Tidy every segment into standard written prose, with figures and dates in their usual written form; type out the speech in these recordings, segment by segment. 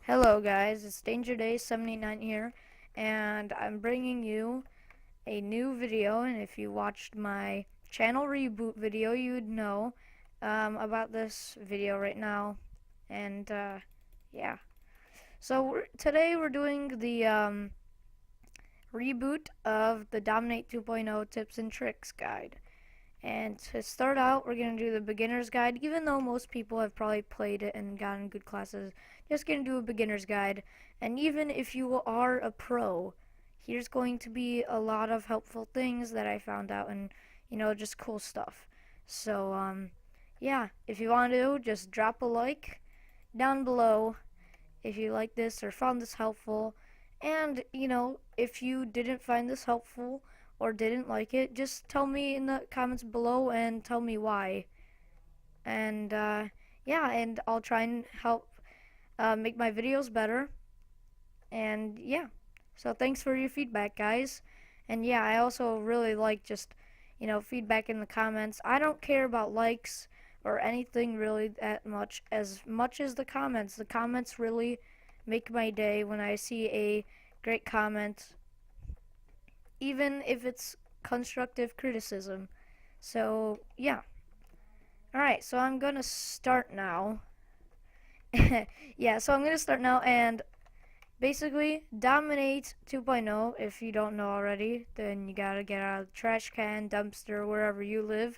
Hello guys, it's Danger Day 79 here, and I'm bringing you a new video. And if you watched my channel reboot video, you would know about this video right now. And yeah, so today we're doing the reboot of the Dominate 2.0 tips and tricks guide. And to start out, we're going to do the beginner's guide. Even though most people have probably played it and gotten good classes, just going to do a beginner's guide. And even if you are a pro, here's going to be a lot of helpful things that I found out, and just cool stuff. So yeah, if you want to, just drop a like down below if you like this or found this helpful. And if you didn't find this helpful or didn't like it, just tell me in the comments below and tell me why. And yeah, and I'll try and help make my videos better. And yeah, so thanks for your feedback, guys. And yeah, I also really like just feedback in the comments. I don't care about likes or anything really that much as the comments. The comments really make my day when I see a great comment, even if it's constructive criticism. So yeah. Alright, so I'm gonna start now. Yeah, so I'm gonna start now, and basically Dominate 2.0, if you don't know already, then you gotta get out of the trash can, dumpster, wherever you live,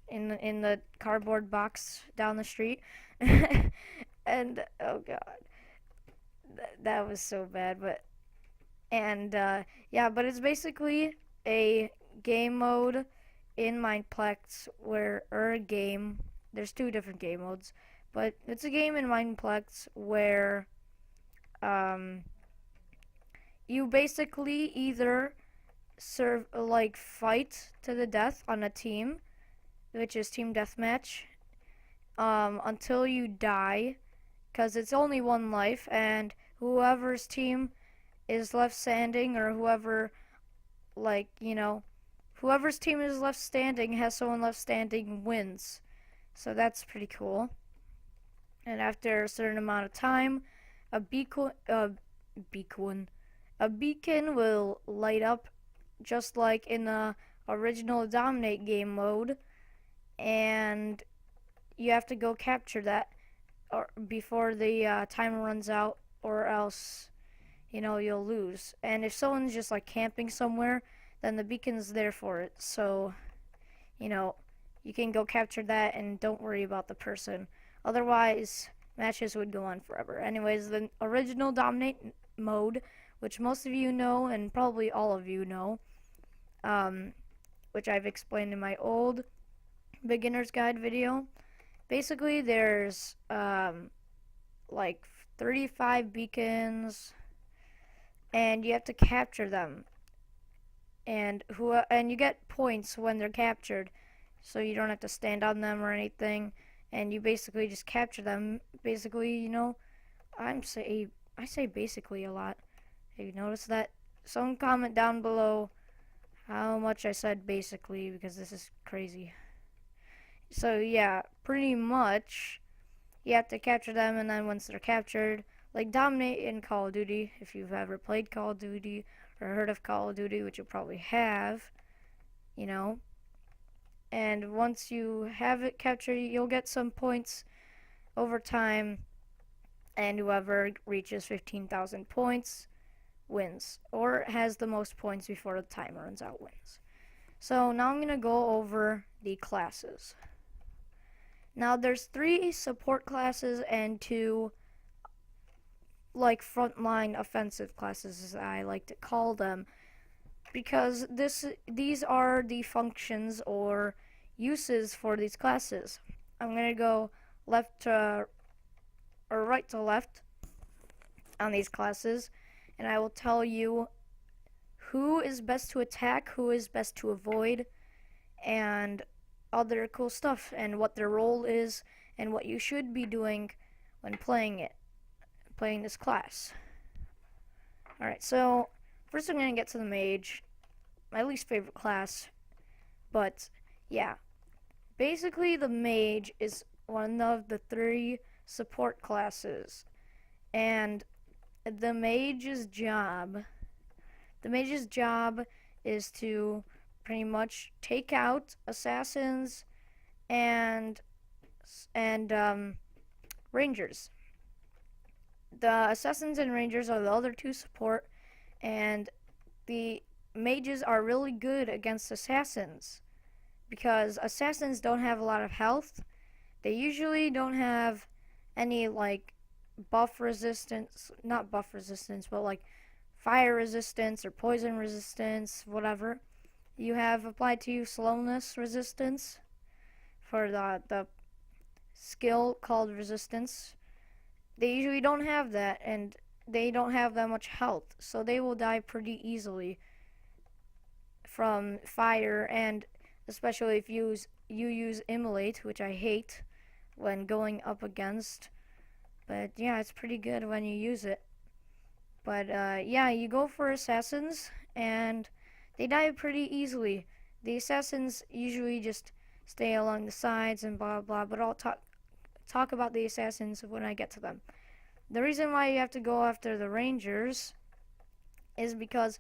in the cardboard box down the street. And oh god, that was so bad. But and yeah, but it's basically a game mode in Mineplex or a game. There's two different game modes, but it's a game in Mineplex where um, you basically either fight to the death on a team, which is team deathmatch, until you die, because it's only one life, and whoever's team is left standing, or whoever's team is left standing has someone left standing wins. So that's pretty cool. And after a certain amount of time, a beacon will light up, just like in the original Dominate game mode, and you have to go capture that before the timer runs out, or else you'll lose. And if someone's just like camping somewhere, then the beacon's there for it. So you can go capture that and don't worry about the person. Otherwise, matches would go on forever. Anyways, the original Dominate mode, which most of you know and probably all of you know, which I've explained in my old beginner's guide video. Basically, there's like 35 beacons, and you have to capture them. And you get points when they're captured, so you don't have to stand on them or anything. And you basically just capture them. Basically, I say basically a lot. Have you noticed that? Someone comment down below how much I said basically, because this is crazy. So yeah, pretty much you have to capture them, and then once they're captured, like Dominate in Call of Duty, if you've ever played Call of Duty or heard of Call of Duty, which you probably have, and once you have it captured, you'll get some points over time, and whoever reaches 15,000 points wins, or has the most points before the timer runs out wins. So now I'm going to go over the classes. Now there's 3 support classes and 2 like frontline offensive classes, as I like to call them, because these are the functions or uses for these classes. I'm going to go left to or right to left on these classes, and I will tell you who is best to attack, who is best to avoid, and other cool stuff, and what their role is, and what you should be doing when playing this class. Alright, so first I'm going to get to the mage, my least favorite class, but yeah. Basically, the mage is one of the 3 support classes, And the mage's job, the mage's job is to pretty much take out assassins and and rangers. The assassins and rangers are the other two support, and the mages are really good against assassins because assassins don't have a lot of health. They usually don't have any like buff resistance, not buff resistance, but like fire resistance or poison resistance, whatever. You have applied to you slowness resistance for the skill called resistance. They usually don't have that, and they don't have that much health, so they will die pretty easily from fire, and especially if you use immolate, which I hate when going up against. But yeah, it's pretty good when you use it. But yeah, you go for assassins, and they die pretty easily. The assassins usually just stay along the sides and blah blah, but I'll talk about the assassins when I get to them. The reason why you have to go after the rangers is because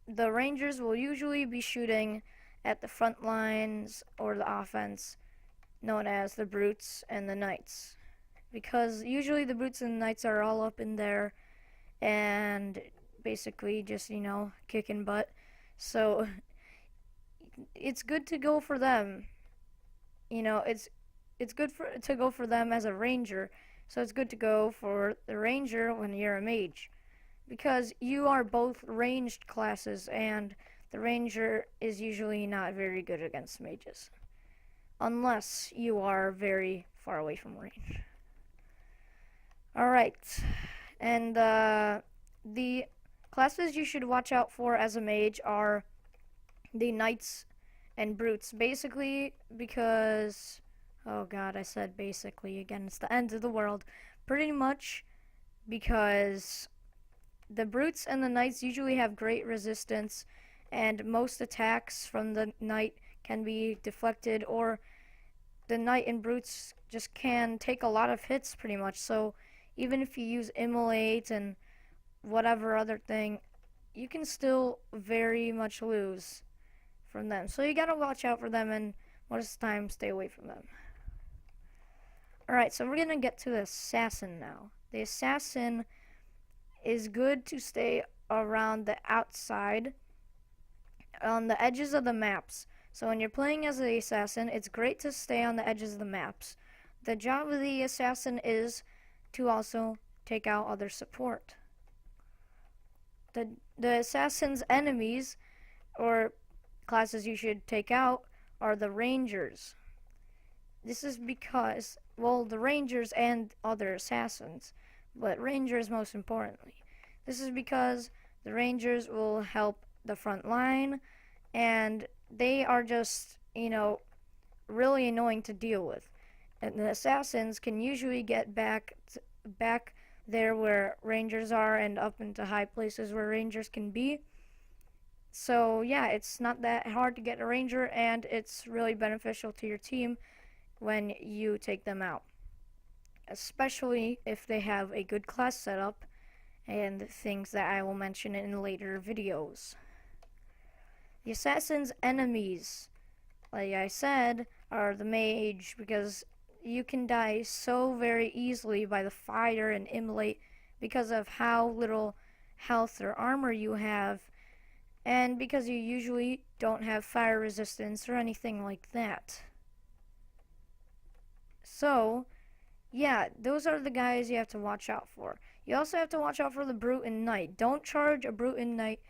the rangers will usually be shooting at the front lines or the offense, known as the brutes and the knights. Because usually the brutes and the knights are all up in there and basically just, kicking butt. So it's good to go for them. It's good to go for them as a ranger. So it's good to go for the ranger when you're a mage, because you are both ranged classes, and the ranger is usually not very good against mages unless you are very far away from range. Alright, and the classes you should watch out for as a mage are the knights and brutes, basically because, oh god, I said basically again, it's the end of the world, pretty much because the brutes and the knights usually have great resistance, and most attacks from the knight can be deflected, or the knight and brutes just can take a lot of hits pretty much. So even if you use immolate and whatever other thing, you can still very much lose from them. So you gotta watch out for them, and most of the time stay away from them. Alright, so we're gonna get to the assassin now. The assassin is good to stay around the outside on the edges of the maps. So when you're playing as the assassin, it's great to stay on the edges of the maps. The job of the assassin is to also take out other support. The assassin's enemies, or classes you should take out, are the rangers. This is because, well, the rangers and other assassins, but rangers most importantly. This is because the rangers will help the front line, and they are just, really annoying to deal with. And the assassins can usually get back there where rangers are and up into high places where rangers can be. So yeah, it's not that hard to get a ranger, and it's really beneficial to your team when you take them out, especially if they have a good class setup and things that I will mention in later videos. The assassin's enemies, like I said, are the mage, because you can die so very easily by the fire and immolate because of how little health or armor you have, and because you usually don't have fire resistance or anything like that. So yeah, those are the guys you have to watch out for. You also have to watch out for the brute and knight. Don't charge a brute and knight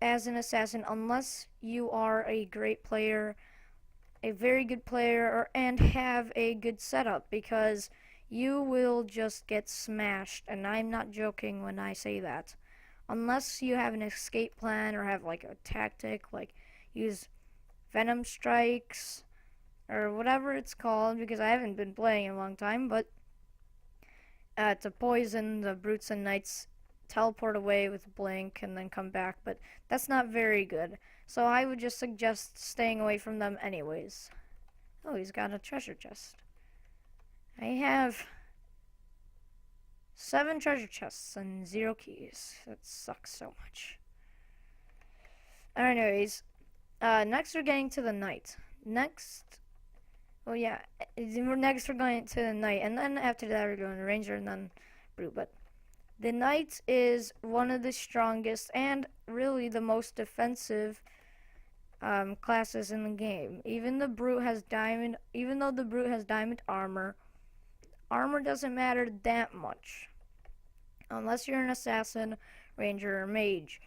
as an assassin unless you are a great player, a very good player, and have a good setup, because you will just get smashed, and I'm not joking when I say that. Unless you have an escape plan or have like a tactic, like use venom strikes or whatever it's called, because I haven't been playing in a long time, but to poison the brutes and knights, teleport away with blink and then come back, but that's not very good. So I would just suggest staying away from them anyways. Oh, he's got a treasure chest. I have 7 treasure chests and 0 keys. That sucks so much. Anyways, next we're getting to the night. Next we're going to the night, and then after that we're going to ranger and then brute. But the knight is one of the strongest and really the most defensive classes in the game. Even though the brute has diamond armor, armor doesn't matter that much unless you're an assassin, ranger, or mage.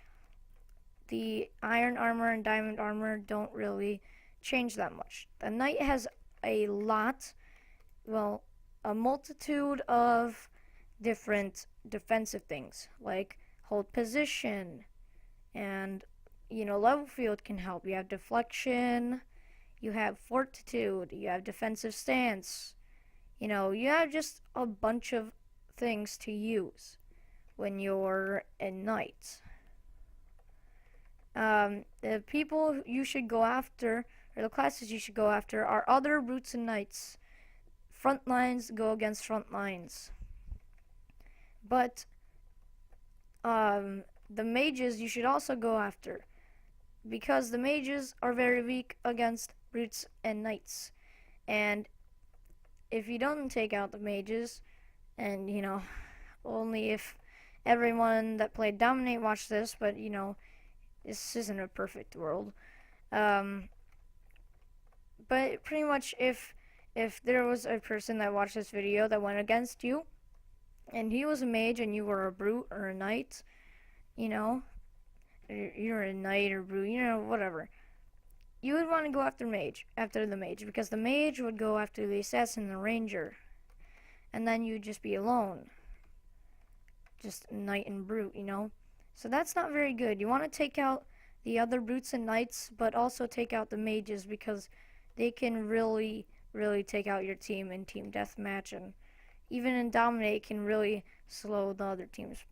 The iron armor and diamond armor don't really change that much. The knight has a multitude of different defensive things, like hold position, and level field can help. You have deflection, you have fortitude, you have defensive stance. You have just a bunch of things to use when you're a knight. The people you should go after, or the classes you should go after, are other brutes and knights. Front lines go against front lines. But the mages you should also go after, because the mages are very weak against brutes and knights. And if you don't take out the mages, and only if everyone that played Dominate watched this, but this isn't a perfect world. But pretty much if there was a person that watched this video that went against you, and he was a mage and you were a brute or a knight, you're a knight or brute, whatever, you would want to go after the mage, because the mage would go after the assassin and the ranger, and then you'd just be alone, just knight and brute. So that's not very good. You want to take out the other brutes and knights, but also take out the mages, because they can really, really take out your team in team deathmatch, and even in Dominate can really slow the other team's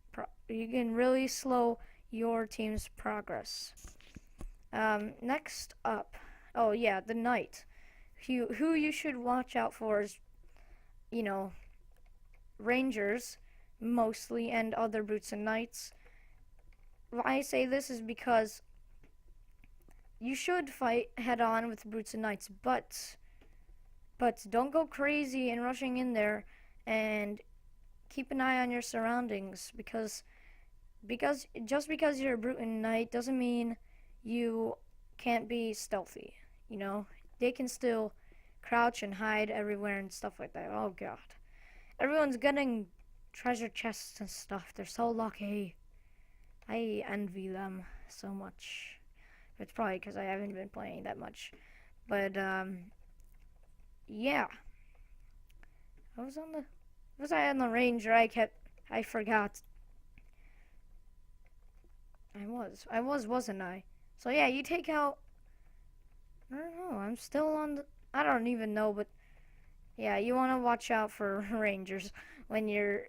you can really slow your team's progress. Next up, the knight. Who you should watch out for is, rangers mostly, and other brutes and knights. Why I say this is because you should fight head on with brutes and knights, but don't go crazy and rushing in there, and keep an eye on your surroundings, because just because you're a brute and knight doesn't mean you can't be stealthy. They can still crouch and hide everywhere and stuff like that. Oh god, everyone's getting treasure chests and stuff. They're so lucky. I envy them so much. It's probably because I haven't been playing that much. But yeah. Was I on the ranger? I forgot. I was, wasn't I? So yeah, you take out, I don't know, I'm still on the, I don't even know, but yeah, you want to watch out for rangers when you're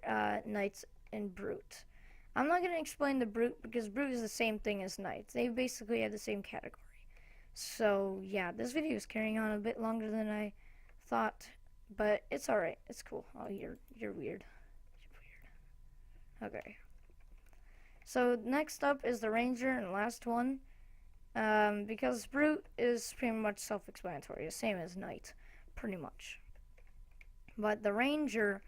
knights and brute. I'm not going to explain the brute, because brute is the same thing as knights. They basically have the same category. So yeah, this video is carrying on a bit longer than I thought, but it's alright. It's cool. Oh, you're weird. You're weird. Okay. So next up is the ranger, and last one, because brute is pretty much self-explanatory, the same as knight, pretty much. But the ranger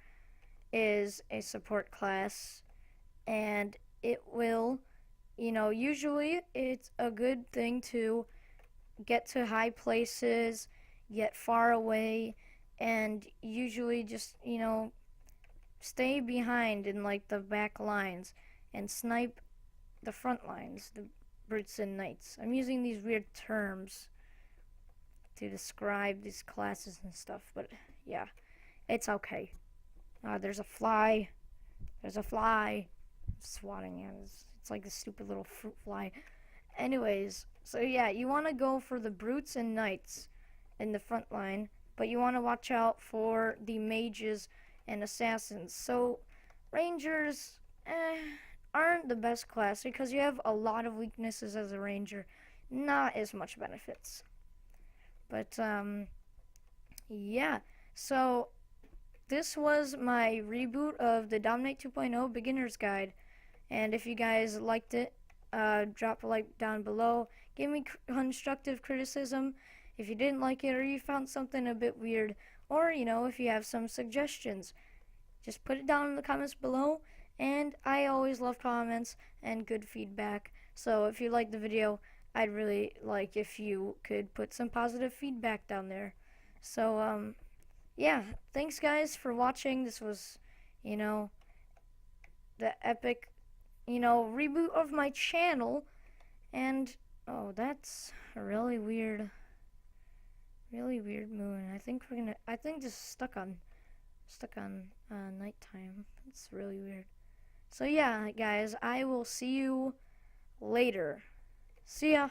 is a support class, and it will, usually it's a good thing to get to high places, get far away, and usually just, stay behind in like the back lines and snipe the front lines, the brutes and knights. I'm using these weird terms to describe these classes and stuff, but yeah, it's okay. There's a fly. Swatting it. It's like a stupid little fruit fly. Anyways, so yeah, you want to go for the brutes and knights in the front line, but you want to watch out for the mages and assassins. So rangers aren't the best class, because you have a lot of weaknesses as a ranger, not as much benefits. But yeah, so this was my reboot of the Dominate 2.0 Beginner's Guide. And if you guys liked it, drop a like down below. Give me constructive criticism if you didn't like it or you found something a bit weird. Or, if you have some suggestions, just put it down in the comments below. And I always love comments and good feedback. So if you liked the video, I'd really like if you could put some positive feedback down there. So, yeah, thanks guys for watching. This was, the epic, reboot of my channel. And, oh, that's a really weird moon. I think this is stuck on nighttime. It's really weird. So yeah, guys, I will see you later. See ya.